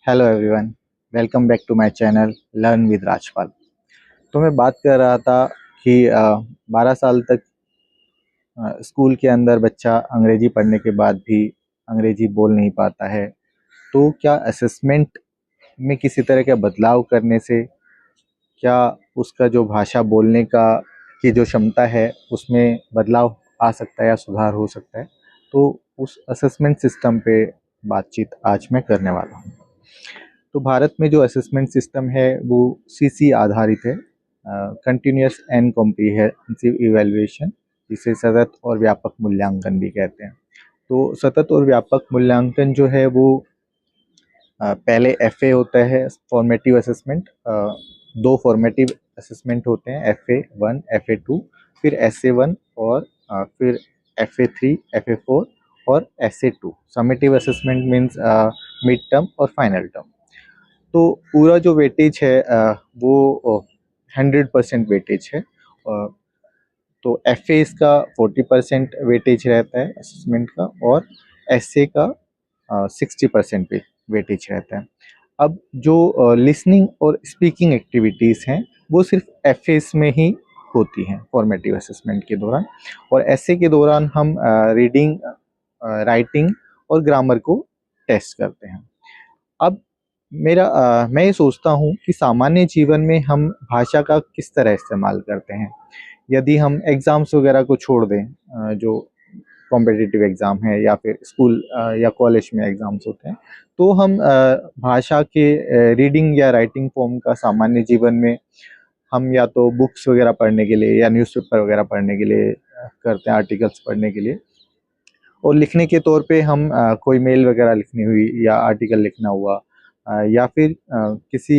Hello everyone, welcome back to my channel learn with Rajpal. तो मैं बात कर रहा था कि 12 साल तक स्कूल के अंदर बच्चा अंग्रेजी पढ़ने के बाद भी अंग्रेजी बोल नहीं पाता है। तो क्या असेसमेंट में किसी तरह का बदलाव करने से क्या उसका जो भाषा बोलने का की जो क्षमता है उसमें बदलाव आ सकता है या सुधार हो सकता है? तो उस असेसमेंट सिस्टम पे बातचीत आज मैं करने वाला हूँ। तो भारत में जो असेसमेंट सिस्टम है वो सीसी आधारित है, कंटिन्यूअस एंड कॉम्प्रिहेंसिव इवैल्यूएशन, जिसे सतत और व्यापक मूल्यांकन भी कहते हैं। तो सतत और व्यापक मूल्यांकन जो है वो पहले एफए होता है, फॉर्मेटिव असेसमेंट। दो फॉर्मेटिव असेसमेंट होते हैं, FA1 FA2, फिर SA1 और फिर FA3 FA4 और SA2। Summative assessment means mid term और फाइनल टर्म। तो पूरा जो वेटेज है वो 100% वेटेज है। तो FA इसका 40% वेटेज रहता है असेसमेंट का, और SA का 60% वेटेज रहता है। अब जो लिसनिंग और स्पीकिंग एक्टिविटीज़ हैं वो सिर्फ FAs में ही होती हैं फॉर्मेटिव असेसमेंट के दौरान, और SA के दौरान हम रीडिंग, राइटिंग और ग्रामर को टेस्ट करते हैं। अब मैं ये सोचता हूँ कि सामान्य जीवन में हम भाषा का किस तरह इस्तेमाल करते हैं। यदि हम एग्ज़ाम्स वगैरह को छोड़ दें, जो कॉम्पिटिटिव एग्ज़ाम है या फिर स्कूल या कॉलेज में एग्ज़ाम्स होते हैं, तो हम भाषा के रीडिंग या राइटिंग फॉर्म का सामान्य जीवन में हम या तो बुक्स वगैरह पढ़ने के लिए या न्यूज़पेपर वगैरह पढ़ने के लिए करते हैं, आर्टिकल्स पढ़ने के लिए। और लिखने के तौर पे हम कोई मेल वगैरह लिखनी हुई या आर्टिकल लिखना हुआ, या फिर किसी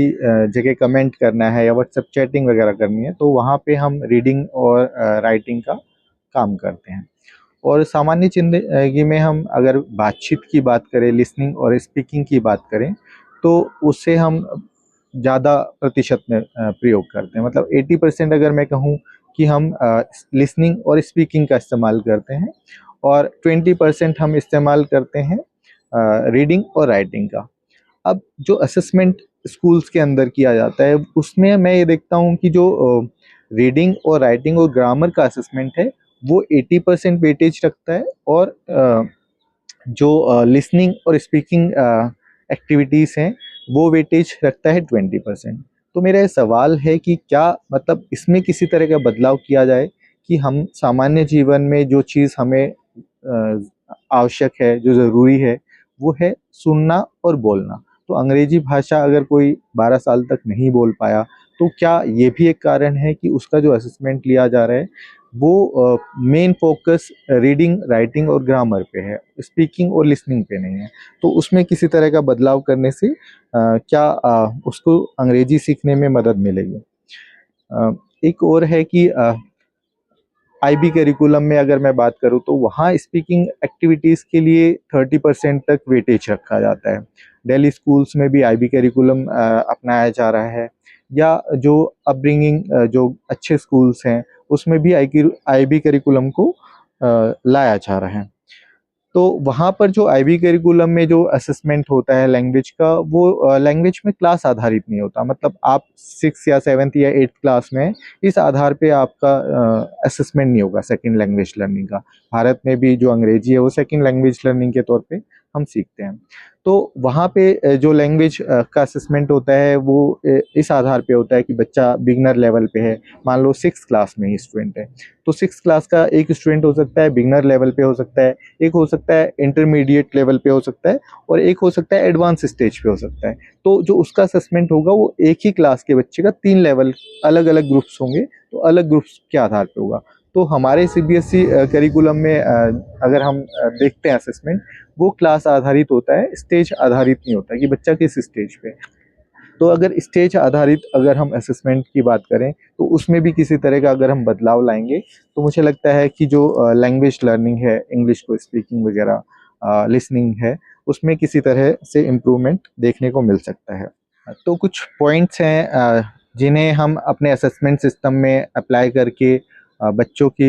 जगह कमेंट करना है या व्हाट्सएप चैटिंग वगैरह करनी है, तो वहाँ पे हम रीडिंग और राइटिंग का काम करते हैं। और सामान्य ज़िंदगी में हम अगर बातचीत की बात करें, लिसनिंग और स्पीकिंग की बात करें, तो उससे हम ज़्यादा प्रतिशत में प्रयोग करते हैं। मतलब 80% अगर मैं कहूँ कि हम लिसनिंग और स्पीकिंग का इस्तेमाल करते हैं, और 20% हम इस्तेमाल करते हैं रीडिंग और राइटिंग का। अब जो असेसमेंट स्कूल्स के अंदर किया जाता है उसमें मैं ये देखता हूँ कि जो रीडिंग और राइटिंग और ग्रामर का असेसमेंट है वो 80% वेटेज रखता है, और जो लिसनिंग और स्पीकिंग एक्टिविटीज़ हैं वो वेटेज रखता है 20%। तो मेरा ये सवाल है कि क्या मतलब इसमें किसी तरह का बदलाव किया जाए कि हम सामान्य जीवन में जो चीज़ हमें आवश्यक है, जो ज़रूरी है, वो है सुनना और बोलना। तो अंग्रेजी भाषा अगर कोई 12 साल तक नहीं बोल पाया, तो क्या ये भी एक कारण है कि उसका जो असेसमेंट लिया जा रहा है वो मेन फोकस रीडिंग, राइटिंग और ग्रामर पे है, स्पीकिंग और लिसनिंग पे नहीं है? तो उसमें किसी तरह का बदलाव करने से क्या उसको अंग्रेजी सीखने में मदद मिलेगी? एक और है कि IB करिकुलम में अगर मैं बात करूँ तो वहाँ स्पीकिंग एक्टिविटीज़ के लिए 30% तक वेटेज रखा जाता है। दिल्ली स्कूल्स में भी IB करिकुलम अपनाया जा रहा है, या जो अपब्रिंगिंग जो अच्छे स्कूल्स हैं उसमें भी IB करिकुलम को लाया जा रहा है। तो वहाँ पर जो IB करिकुलम में जो असेसमेंट होता है लैंग्वेज का, वो लैंग्वेज में क्लास आधारित नहीं होता। मतलब आप 6 या 7th या 8th क्लास में इस आधार पे आपका असेसमेंट नहीं होगा सेकंड लैंग्वेज लर्निंग का। भारत में भी जो अंग्रेजी है वो सेकंड लैंग्वेज लर्निंग के तौर पे हम सीखते हैं। तो वहाँ पे जो लैंग्वेज का असेसमेंट होता है वो इस आधार पे होता है कि बच्चा बिगनर लेवल पे है। मान लो 6th क्लास में ही स्टूडेंट है, तो 6th क्लास का एक स्टूडेंट हो सकता है बिगनर लेवल पे हो सकता है, एक हो सकता है इंटरमीडिएट लेवल पे हो सकता है, और एक हो सकता है एडवांस स्टेज पे हो सकता है। तो जो उसका असेसमेंट होगा वो एक ही क्लास के बच्चे का 3 लेवल अलग अलग ग्रुप्स होंगे, तो अलग ग्रुप्स के आधार पे होगा। तो हमारे CBSE करिकुलम में अगर हम देखते हैं असेसमेंट, वो क्लास आधारित होता है, स्टेज आधारित नहीं होता है कि बच्चा किस स्टेज पे। तो अगर स्टेज आधारित अगर हम असेसमेंट की बात करें तो उसमें भी किसी तरह का अगर हम बदलाव लाएंगे, तो मुझे लगता है कि जो लैंग्वेज लर्निंग है, इंग्लिश को स्पीकिंग वगैरह, लिसनिंग है, उसमें किसी तरह से इम्प्रूवमेंट देखने को मिल सकता है। तो कुछ पॉइंट्स हैं जिन्हें हम अपने असेसमेंट सिस्टम में अप्लाई करके बच्चों की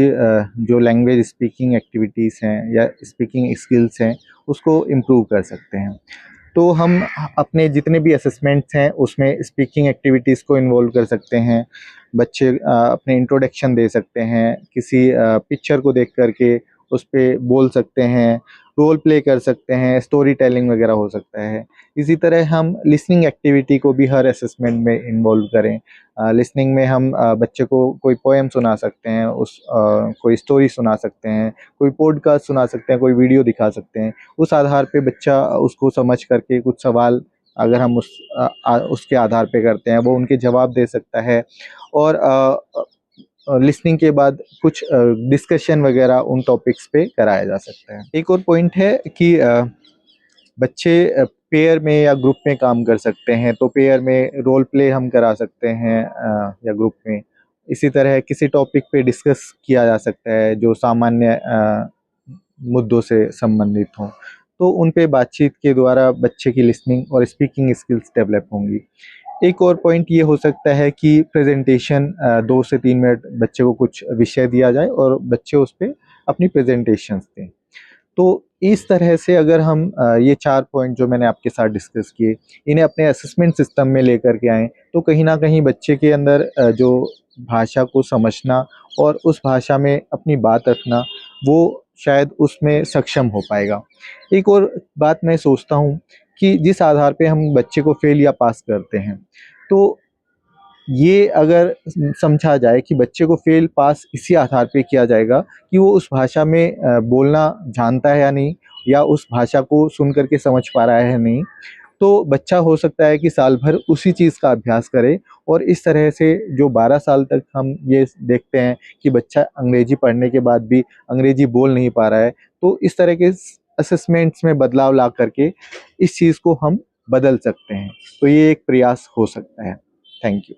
जो लैंग्वेज स्पीकिंग एक्टिविटीज़ हैं या स्पीकिंग स्किल्स हैं उसको इम्प्रूव कर सकते हैं। तो हम अपने जितने भी असेसमेंट्स हैं उसमें स्पीकिंग एक्टिविटीज़ को इन्वॉल्व कर सकते हैं। बच्चे अपने इंट्रोडक्शन दे सकते हैं, किसी पिक्चर को देख कर के उस पे बोल सकते हैं, रोल प्ले कर सकते हैं, स्टोरी टेलिंग वगैरह हो सकता है। इसी तरह हम लिसनिंग एक्टिविटी को भी हर असेसमेंट में इन्वॉल्व करें। लिसनिंग में हम बच्चे को कोई पोएम सुना सकते हैं, कोई स्टोरी सुना सकते हैं, कोई पॉडकास्ट सुना सकते हैं, कोई वीडियो दिखा सकते हैं। उस आधार पे बच्चा उसको समझ करके कुछ सवाल अगर हम उसके आधार पे करते हैं, वो उनके जवाब दे सकता है। और लिसनिंग के बाद कुछ डिस्कशन वगैरह उन टॉपिक्स पे कराया जा सकता है। एक और पॉइंट है कि बच्चे पेयर में या ग्रुप में काम कर सकते हैं, तो पेयर में रोल प्ले हम करा सकते हैं या ग्रुप में। इसी तरह किसी टॉपिक पे डिस्कस किया जा सकता है जो सामान्य मुद्दों से संबंधित हों, तो उन पे बातचीत के द्वारा बच्चे की लिसनिंग और स्पीकिंग स्किल्स डेवलप होंगी। एक और पॉइंट ये हो सकता है कि प्रेजेंटेशन 2 से 3 मिनट बच्चे को कुछ विषय दिया जाए और बच्चे उस पे अपनी प्रेजेंटेशंस दें। तो इस तरह से अगर हम ये 4 पॉइंट जो मैंने आपके साथ डिस्कस किए, इन्हें अपने असेसमेंट सिस्टम में लेकर के आएँ, तो कहीं न कहीं बच्चे के अंदर जो भाषा को समझना और उस भाषा में अपनी बात रखना, वो शायद उसमें सक्षम हो पाएगा। एक और बात मैं सोचता हूँ कि जिस आधार पे हम बच्चे को फ़ेल या पास करते हैं, तो ये अगर समझा जाए कि बच्चे को फ़ेल पास इसी आधार पे किया जाएगा कि वो उस भाषा में बोलना जानता है या नहीं, या उस भाषा को सुन कर के समझ पा रहा है या नहीं। तो बच्चा हो सकता है कि साल भर उसी चीज़ का अभ्यास करे, और इस तरह से जो 12 साल तक हम ये देखते हैं कि बच्चा अंग्रेजी पढ़ने के बाद भी अंग्रेजी बोल नहीं पा रहा है, तो इस तरह के असेसमेंट्स में बदलाव ला करके इस चीज़ को हम बदल सकते हैं। तो ये एक प्रयास हो सकता है। Thank you.